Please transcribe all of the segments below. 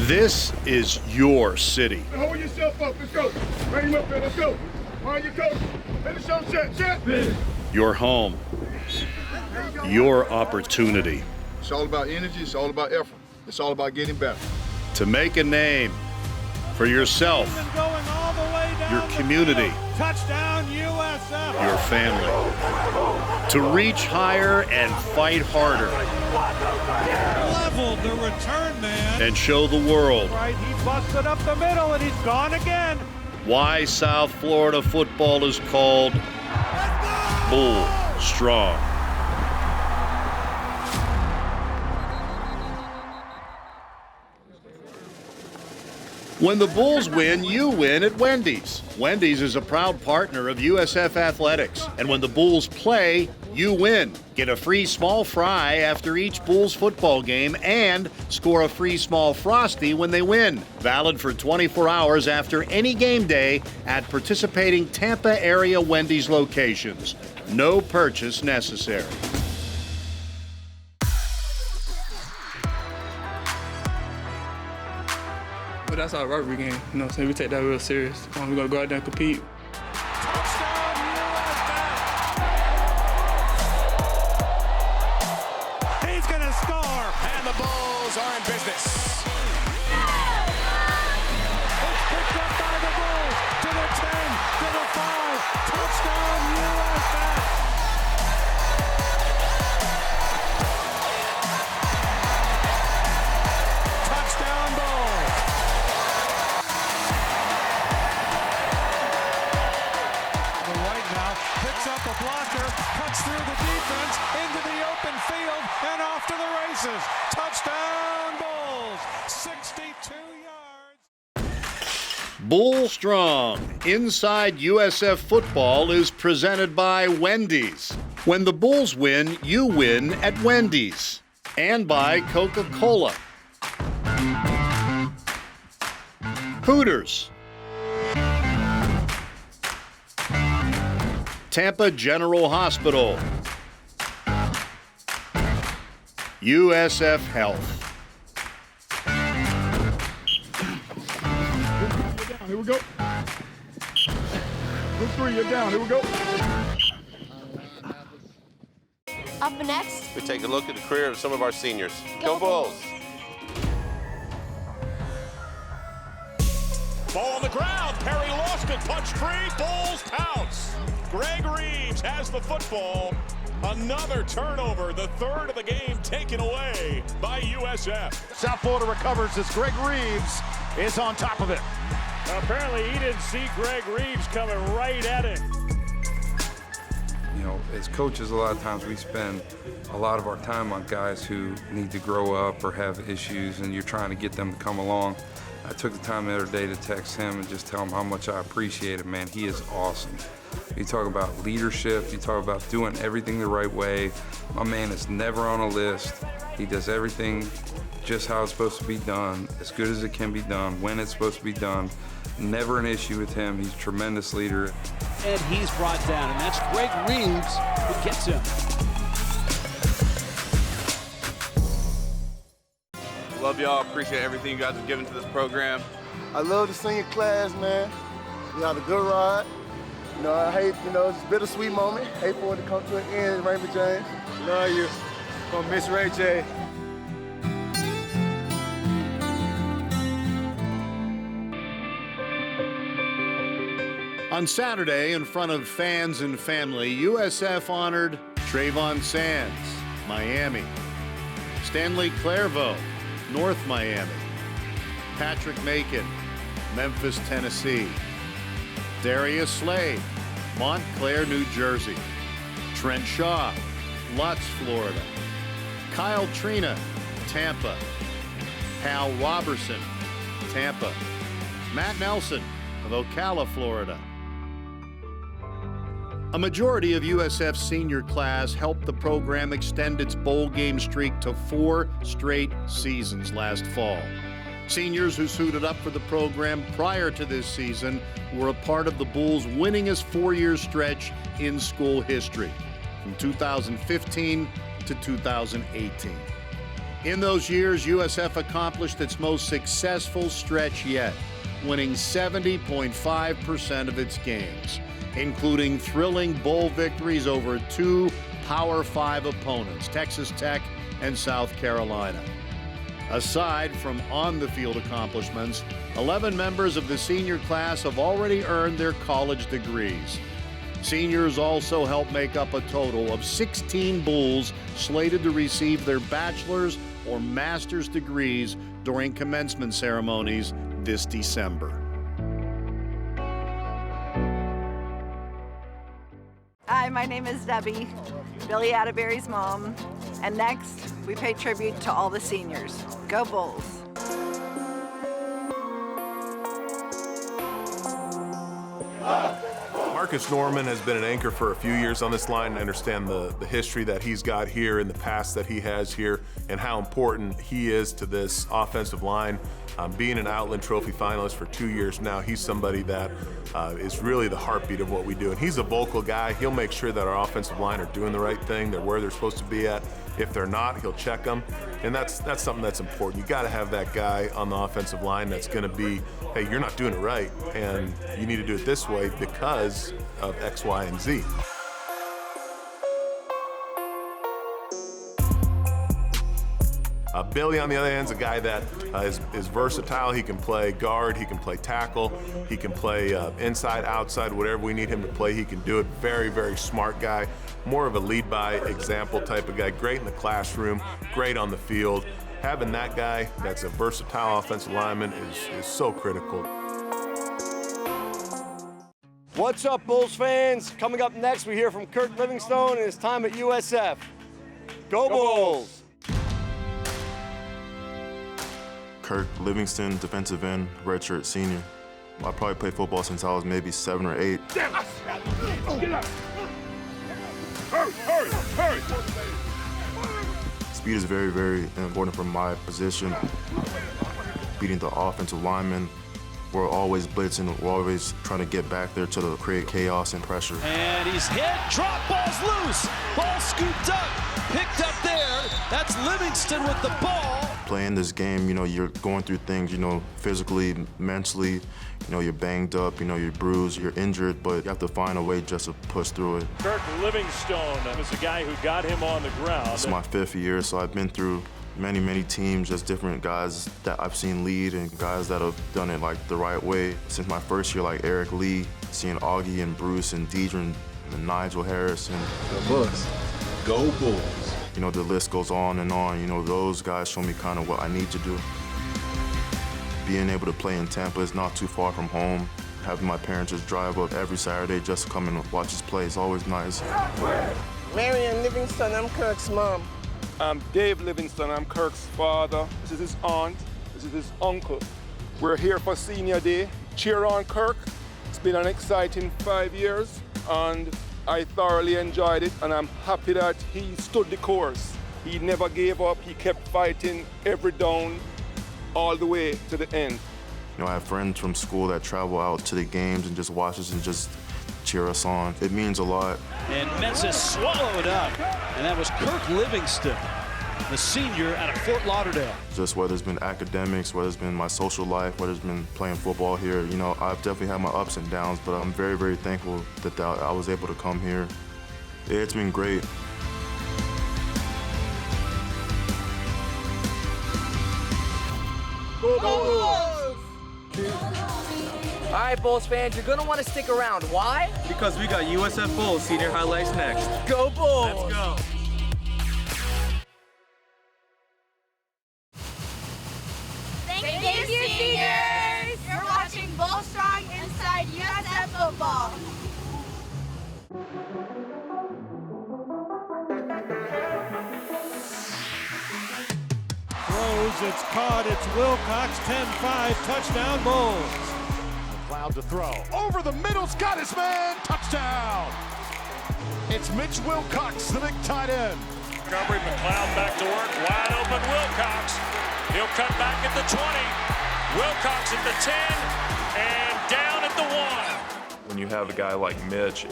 This is your city. Hold yourself up. Let's go. Bring him up there. Let's go. Mind your coach. Finish on set. Your home. Your opportunity. It's all about energy. It's all about effort. It's all about getting better. To make a name for yourself, your community, touchdown USF, your family. To reach higher and fight harder. Leveled the return man. And show the world. Right, he busted up the middle and he's gone again. Why South Florida football is called Bull Strong. When the Bulls win, you win at Wendy's. Wendy's is a proud partner of USF Athletics. And when the Bulls play, you win. Get a free small fry after each Bulls football game and score a free small Frosty when they win. Valid for 24 hours after any game day at participating Tampa area Wendy's locations. No purchase necessary. But that's our rivalry game, you know what I'm saying? We take that real serious. We're gonna go out there and compete. Touchdown USF! He's gonna score! And the Bulls are in business. It's picked up by the Bulls to the 10, to the 5. Touchdown USF! Touchdown Bulls! White now picks up a blocker, cuts through the defense, into the open field, and off to the races. Touchdown Bulls, 62 yards. Bull Strong Inside USF Football is presented by Wendy's. When the Bulls win, you win at Wendy's. And by Coca-Cola. Hooters. Tampa General Hospital. USF Health. Here we go. Group 3, you're down. Here we go. Up next, We take a look at the career of some of our seniors. Go Bulls! Ball on the ground. Perry lost it. Punch free. Bulls pounce. Greg Reeves has the football. Another turnover. The third of the game taken away by USF. South Florida recovers as Greg Reeves is on top of it. Apparently he didn't see Greg Reeves coming right at him. You know, as coaches, a lot of times we spend a lot of our time on guys who need to grow up or have issues, and you're trying to get them to come along. I took the time the other day to text him and just tell him how much I appreciate him, man. He is awesome. You talk about leadership, you talk about doing everything the right way. My man is never on a list. He does everything just how it's supposed to be done, as good as it can be done, when it's supposed to be done. Never an issue with him. He's a tremendous leader. And he's brought down, and that's Greg Reeves who gets him. Love y'all. Appreciate everything you guys have given to this program. I love the senior class, man. We had a good ride. You know, I hate, it's a bittersweet moment. Hate for it to come to an end, Raymond James. Love you. Gonna miss Ray J. On Saturday, in front of fans and family, USF honored Trayvon Sands, Miami. Stanley Clairvaux, North Miami. Patrick Macon, Memphis, Tennessee. Darius Slade, Montclair, New Jersey. Trent Shaw, Lutz, Florida. Kyle Trina, Tampa. Hal Robertson, Tampa. Matt Nelson of Ocala, Florida. A majority of USF's senior class helped the program extend its bowl game streak to 4 straight seasons last fall. Seniors who suited up for the program prior to this season were a part of the Bulls' winningest 4-year stretch in school history, from 2015 to 2018. In those years, USF accomplished its most successful stretch yet, winning 70.5% of its games, including thrilling bowl victories over 2 Power 5 opponents, Texas Tech and South Carolina. Aside from on-the-field accomplishments, 11 members of the senior class have already earned their college degrees. Seniors also help make up a total of 16 Bulls slated to receive their bachelor's or master's degrees during commencement ceremonies this December. Hi, my name is Debbie, Billy Atterbury's mom. And next, we pay tribute to all the seniors. Go Bulls! Marcus Norman has been an anchor for a few years on this line. I understand the history that he's got here and the past that he has here and how important he is to this offensive line. Being an Outland Trophy finalist for 2 years now, he's somebody that is really the heartbeat of what we do. And he's a vocal guy. He'll make sure that our offensive line are doing the right thing. They're where they're supposed to be at. If they're not, he'll check them. And that's something that's important. You got to have that guy on the offensive line that's going to be, hey, you're not doing it right, and you need to do it this way because of X, Y, and Z. Billy, on the other hand, is a guy that is versatile. He can play guard, he can play tackle, he can play inside, outside, whatever we need him to play, he can do it. Very, very smart guy. More of a lead-by example type of guy. Great in the classroom, great on the field. Having that guy that's a versatile offensive lineman is so critical. What's up, Bulls fans? Coming up next, we hear from Kirk Livingstone and his time at USF. Go Bulls! Kirk Livingston, defensive end, redshirt senior. I probably played football since I was maybe 7 or 8. Get up! Hurry! Speed is very, very important for my position. Beating the offensive linemen. We're always blitzing, we're always trying to get back there to create chaos and pressure. And he's hit, drop ball's loose, ball scooped up, picked up there. That's Livingston with the ball. Playing this game, you're going through things, physically, mentally, you're banged up, you're bruised, you're injured, but you have to find a way just to push through it. Kirk Livingstone was the guy who got him on the ground. It's my 5th year, so I've been through many, many teams, just different guys that I've seen lead and guys that have done it the right way. Since my first year, like Eric Lee, seeing Augie and Bruce and Deidre and Nigel Harris and the Bulls. Go Bulls. The list goes on and on. Those guys show me kind of what I need to do. Being able to play in Tampa is not too far from home. Having my parents just drive up every Saturday just to come and watch us play is always nice. Marion Livingston, I'm Kirk's mom. I'm Dave Livingston, I'm Kirk's father. This is his aunt, this is his uncle. We're here for Senior Day. Cheer on Kirk. It's been an exciting 5 years, and I thoroughly enjoyed it, and I'm happy that he stood the course. He never gave up, he kept fighting every down, all the way to the end. I have friends from school that travel out to the games and just watch us and just cheer us on. It means a lot. And Mensa swallowed up, and that was Kirk Livingston, the senior out of Fort Lauderdale. Just whether it's been academics, whether it's been my social life, whether it's been playing football here, I've definitely had my ups and downs, but I'm very, very thankful that I was able to come here. It's been great. Go Bulls! All right, Bulls fans, you're gonna want to stick around. Why? Because we got USF Bulls senior highlights next. Go Bulls! Let's go. Thank you, seniors! You're watching Bull Strong Inside USF Football. Throws, it's caught, it's Wilcox, 10-5, touchdown Bulls. McLeod to throw. Over the middle's got his man. Touchdown. It's Mitch Wilcox, the big tight end. Montgomery, McLeod back to work. Wide open Wilcox. He'll cut back at the 20. Wilcox at the 10 and down at the 1. When you have a guy like Mitch,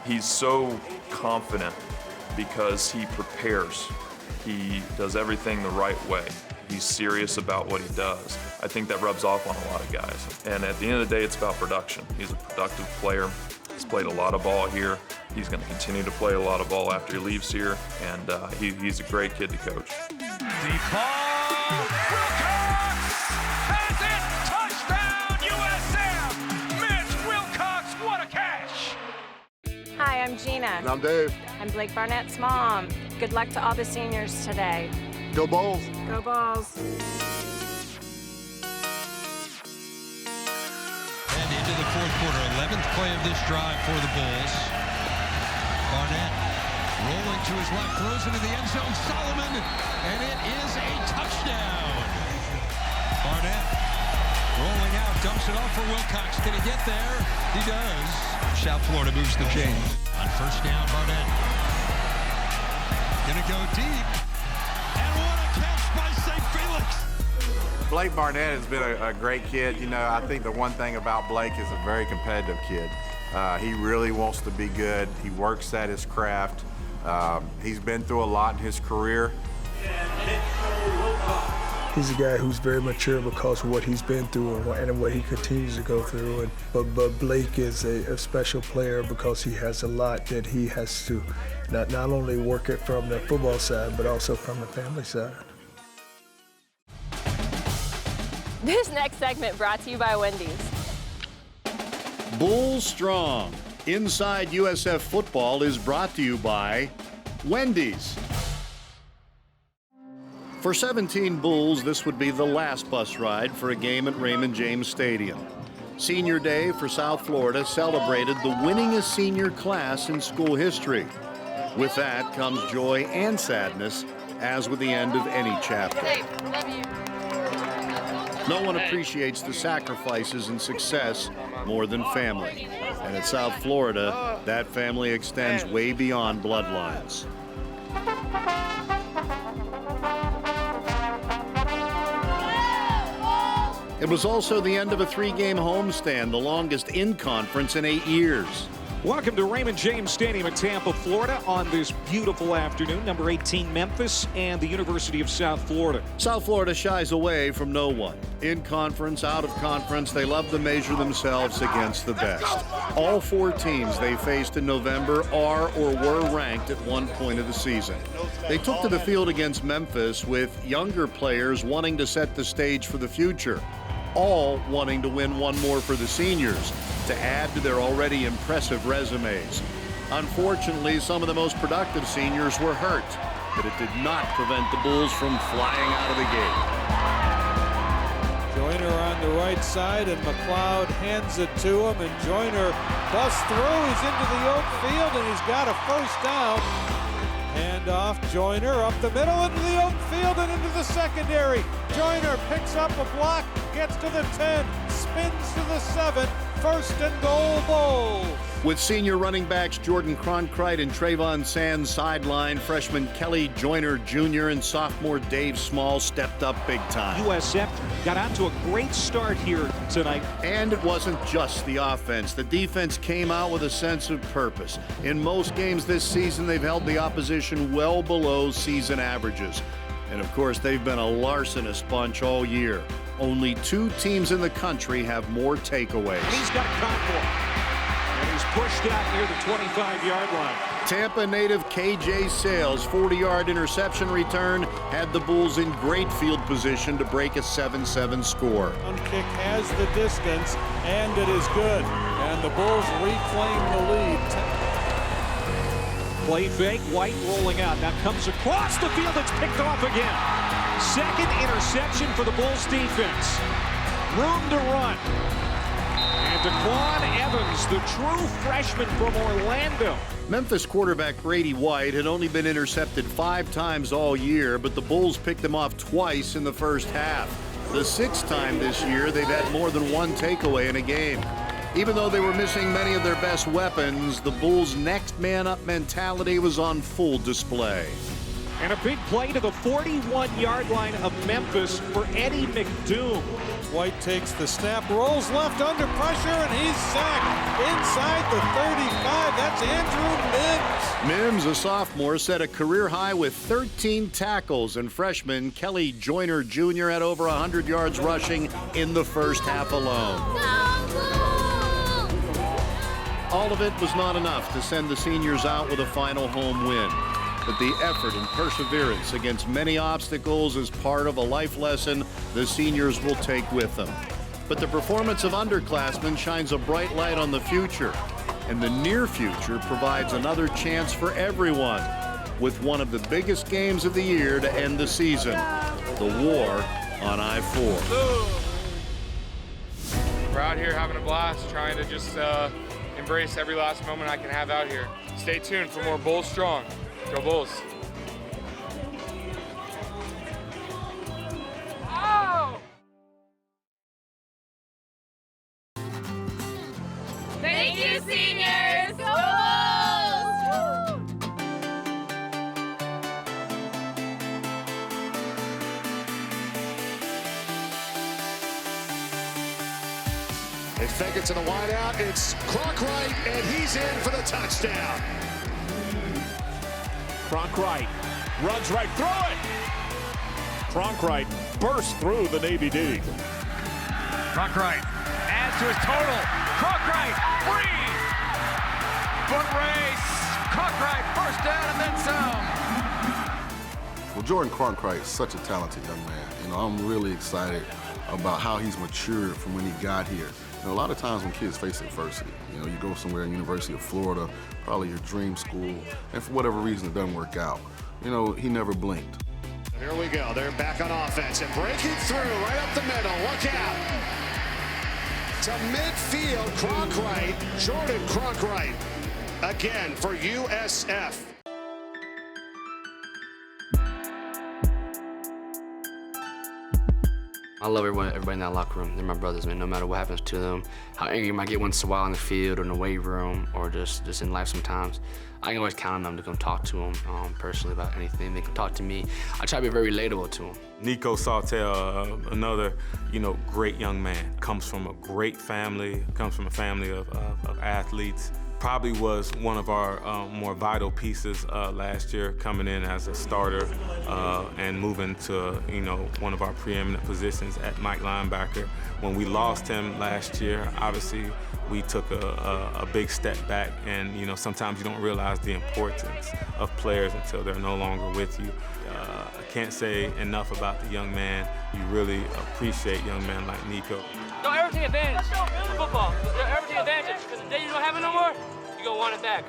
he's so confident because he prepares. He does everything the right way. He's serious about what he does. I think that rubs off on a lot of guys. And at the end of the day, it's about production. He's a productive player. He's played a lot of ball here. He's going to continue to play a lot of ball after he leaves here, and he's a great kid to coach. Deep ball. Wilcox has it. Touchdown, USF. Mitch Wilcox, what a catch. Hi, I'm Gina. And I'm Dave. I'm Blake Barnett's mom. Good luck to all the seniors today. Go Bulls. Go Bulls. And into the fourth quarter, 11th play of this drive for the Bulls. Barnett rolling to his left, throws into the end zone. Solomon, and it is a touchdown. Barnett rolling out, dumps it off for Wilcox. Can he get there? He does. South Florida moves the chain. On first down, Barnett gonna go deep. And what a catch by St. Felix. Blake Barnett has been a great kid. You know, I think the one thing about Blake is a very competitive kid. He really wants to be good. He works at his craft. He's been through a lot in his career. He's a guy who's very mature because of what he's been through and what he continues to go through. But Blake is a special player because he has a lot that he has to not only work it from the football side, but also from the family side. This next segment brought to you by Wendy's. Bulls Strong. Inside USF Football is brought to you by Wendy's. For 17 Bulls, this would be the last bus ride for a game at Raymond James Stadium. Senior Day for South Florida celebrated the winningest senior class in school history. With that comes joy and sadness, as with the end of any chapter. No one appreciates the sacrifices and success more than family. And at South Florida, that family extends way beyond bloodlines. It was also the end of a 3-game homestand, the longest in conference in 8 years. Welcome to Raymond James Stadium in Tampa, Florida on this beautiful afternoon. Number 18, Memphis, and the University of South Florida. South Florida shies away from no one. In conference, out of conference, they love to measure themselves against the best. All 4 teams they faced in November are or were ranked at one point of the season. They took to the field against Memphis with younger players wanting to set the stage for the future, all wanting to win one more for the seniors to add to their already impressive resumes. Unfortunately, some of the most productive seniors were hurt, but it did not prevent the Bulls from flying out of the gate. Joyner on the right side, and McLeod hands it to him, and Joyner busts through. He's into the open field, and he's got a first down. Hand off, Joyner up the middle into the open field and into the secondary. Joyner picks up a block, gets to the 10, spins to the 7, first and goal Bulls. With senior running backs Jordan Cronkrite and Trayvon Sands sideline, freshman Kelly Joyner Jr. and sophomore Dave Small stepped up big time. USF got out to a great start here tonight. And it wasn't just the offense. The defense came out with a sense of purpose. In most games this season, they've held the opposition well below season averages. And of course, they've been a larcenous bunch all year. Only 2 teams in the country have more takeaways. He's got a convoy. And he's pushed out near the 25-yard line. Tampa native KJ Sales' 40-yard interception return had the Bulls in great field position to break a 7-7 score. Kick has the distance, and it is good. And the Bulls reclaim the lead. Play fake, White rolling out. Now comes across the field, it's picked off again. Second interception for the Bulls defense. Room to run. And DeQuan Evans, the true freshman from Orlando. Memphis quarterback Grady White had only been intercepted 5 times all year, but the Bulls picked him off twice in the first half. The 6th time this year they've had more than 1 takeaway in a game. Even though they were missing many of their best weapons, the Bulls' next man-up mentality was on full display. And a big play to the 41-yard line of Memphis for Eddie McDoom. White takes the snap, rolls left under pressure, and he's sacked inside the 35. That's Andrew Mims. Mims, a sophomore, set a career high with 13 tackles, and freshman Kelly Joyner Jr. had over 100 yards rushing in the first half alone. All of it was not enough to send the seniors out with a final home win. But the effort and perseverance against many obstacles is part of a life lesson the seniors will take with them. But the performance of underclassmen shines a bright light on the future, and the near future provides another chance for everyone with one of the biggest games of the year to end the season, the war on I-4. We're out here having a blast, trying to just embrace every last moment I can have out here. Stay tuned for more Bulls Strong. Go Bulls. Oh! Thank you, seniors! Go Bulls! They fake it to the wideout. It's Cronkright, and he's in for the touchdown. Cronkright runs right through it. Cronkright bursts through the Navy D. Cronkright adds to his total. Cronkright free. Foot race. Cronkright first down and then some. Well, Jordan Cronkright is such a talented young man. You know, I'm really excited about how he's matured from when he got here. You know, a lot of times when kids face adversity, you know, you go somewhere in University of Florida, probably your dream school, and for whatever reason it doesn't work out. You know, he never blinked. Here we go. They're back on offense and breaking through right up the middle. Look out. To midfield, Cronkright, Jordan Cronkright, again for USF. I love everybody in that locker room. They're my brothers, man, no matter what happens to them. How angry you might get once in a while in the field or in the weight room or just in life sometimes. I can always count on them to come talk to them personally about anything. They can talk to me. I try to be very relatable to them. Nico Sawtell, another, great young man. Comes from a great family, comes from a family of athletes. Probably was one of our more vital pieces last year, coming in as a starter and moving to, one of our preeminent positions at Mike linebacker. When we lost him last year, obviously we took a big step back, and sometimes you don't realize the importance of players until they're no longer with you. I can't say enough about the young man. You really appreciate young men like Nico. No, everything advantage in football. Everything advantage. Because the day you don't have it no more, you go want it back.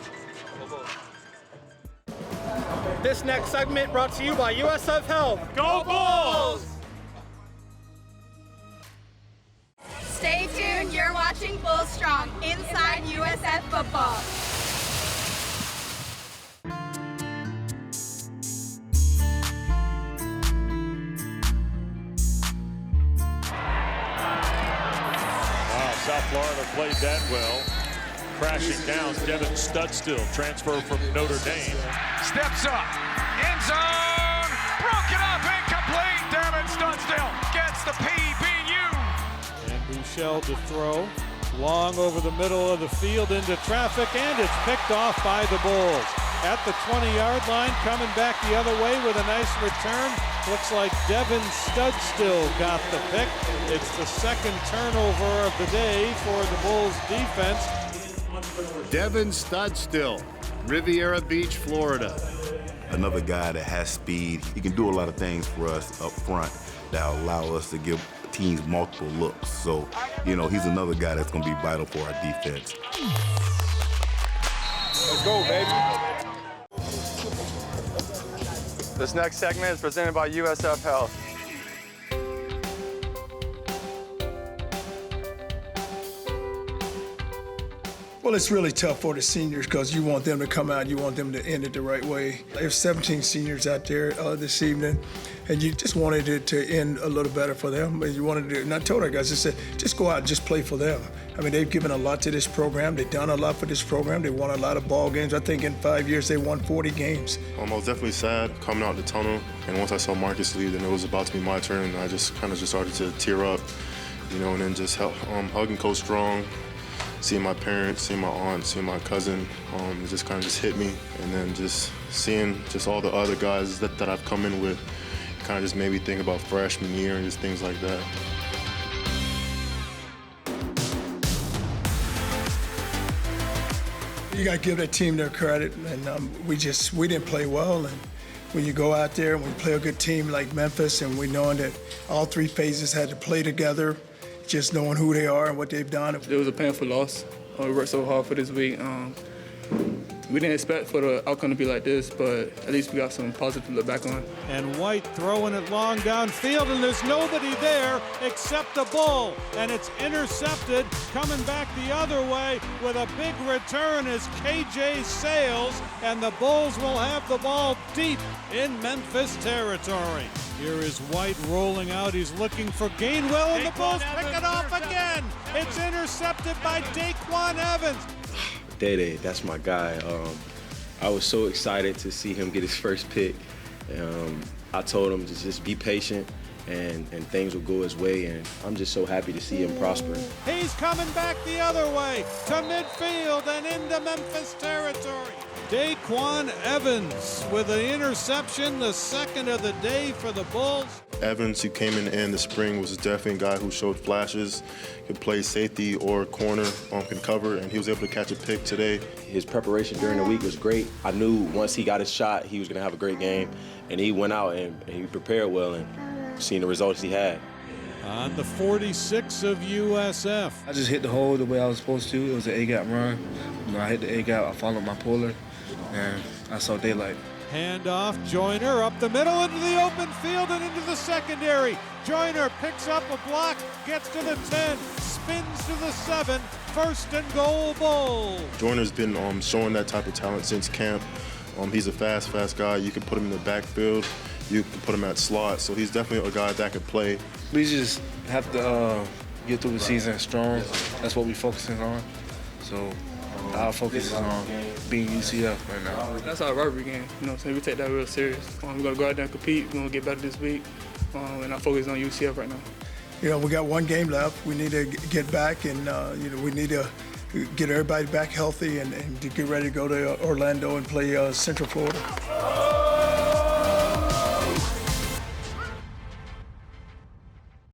This next segment brought to you by USF Health. Go Bulls! Stay tuned, you're watching Bulls Strong inside USF football. Wow, South Florida played that well. Crashing down, Devin Studstill, transfer from Notre Dame. Steps up, end zone, broken up, incomplete. Devin Studstill gets the PBU. And Bouchel to throw, long over the middle of the field into traffic, and it's picked off by the Bulls. At the 20-yard line, coming back the other way with a nice return. Looks like Devin Studstill got the pick. It's the second turnover of the day for the Bulls defense. Devin Studstill, Riviera Beach, Florida. Another guy that has speed. He can do a lot of things for us up front that allow us to give teams multiple looks. So, he's another guy that's going to be vital for our defense. Let's go, baby. This next segment is presented by USF Health. Well, it's really tough for the seniors because you want them to come out, you want them to end it the right way. There's 17 seniors out there this evening, and you just wanted it to end a little better for them. You wanted to, and I told our guys, I said, just go out and just play for them. I mean, they've given a lot to this program. They've done a lot for this program. They won a lot of ball games. I think in 5 years they won 40 games. I was definitely sad coming out the tunnel, and once I saw Marcus leave, then it was about to be my turn, and I just kind of just started to tear up, you know, and then just hugging Coach Strong, seeing my parents, seeing my aunt, seeing my cousin, it just kind of just hit me. And then just seeing just all the other guys that I've come in with, kind of just made me think about freshman year and just things like that. You got to give that team their credit, and we didn't play well. And when you go out there and we play a good team like Memphis, and we knowing that all three phases had to play together, just knowing who they are and what they've done. It was a painful loss. We worked so hard for this week. We didn't expect for the outcome to be like this, but at least we got some positive to look back on. And White throwing it long downfield, and there's nobody there except the Bull. And it's intercepted, coming back the other way with a big return is KJ Sales, and the Bulls will have the ball deep in Memphis territory. Here is White rolling out. He's looking for Gainwell, and the Bulls pick it off again. It's intercepted by Daquan Evans. Day, that's my guy. I was so excited to see him get his first pick. I told him to just be patient and things will go his way, and I'm just so happy to see him prospering. He's coming back the other way to midfield and into Memphis territory. Daquan Evans with an interception, the second of the day for the Bulls. Evans, who came in the spring, was definitely a guy who showed flashes, could play safety or corner, can cover, and he was able to catch a pick today. His preparation during the week was great. I knew once he got his shot, he was going to have a great game, and he went out and he prepared well, and seeing the results he had. On the 46 of USF. I just hit the hole the way I was supposed to. It was an A-gap run. I hit the A-gap, I followed my puller, and I saw daylight. Handoff, Joyner up the middle into the open field and into the secondary. Joyner picks up a block, gets to the 10, spins to the 7, first and goal Bulls. Joyner's been showing that type of talent since camp. He's a fast guy. You can put him in the backfield. You can put him at slot. So he's definitely a guy that can play. We just have to get through the season strong. That's what we're focusing on. So our focus is on being UCF right now. That's our rivalry game. You know what I'm saying? We take that real serious. We're going to go out there and compete. We're going to get better this week. And our focus is on UCF right now. You know, we got one game left. We need to get back, and we need to get everybody back healthy and to get ready to go to Orlando and play Central Florida.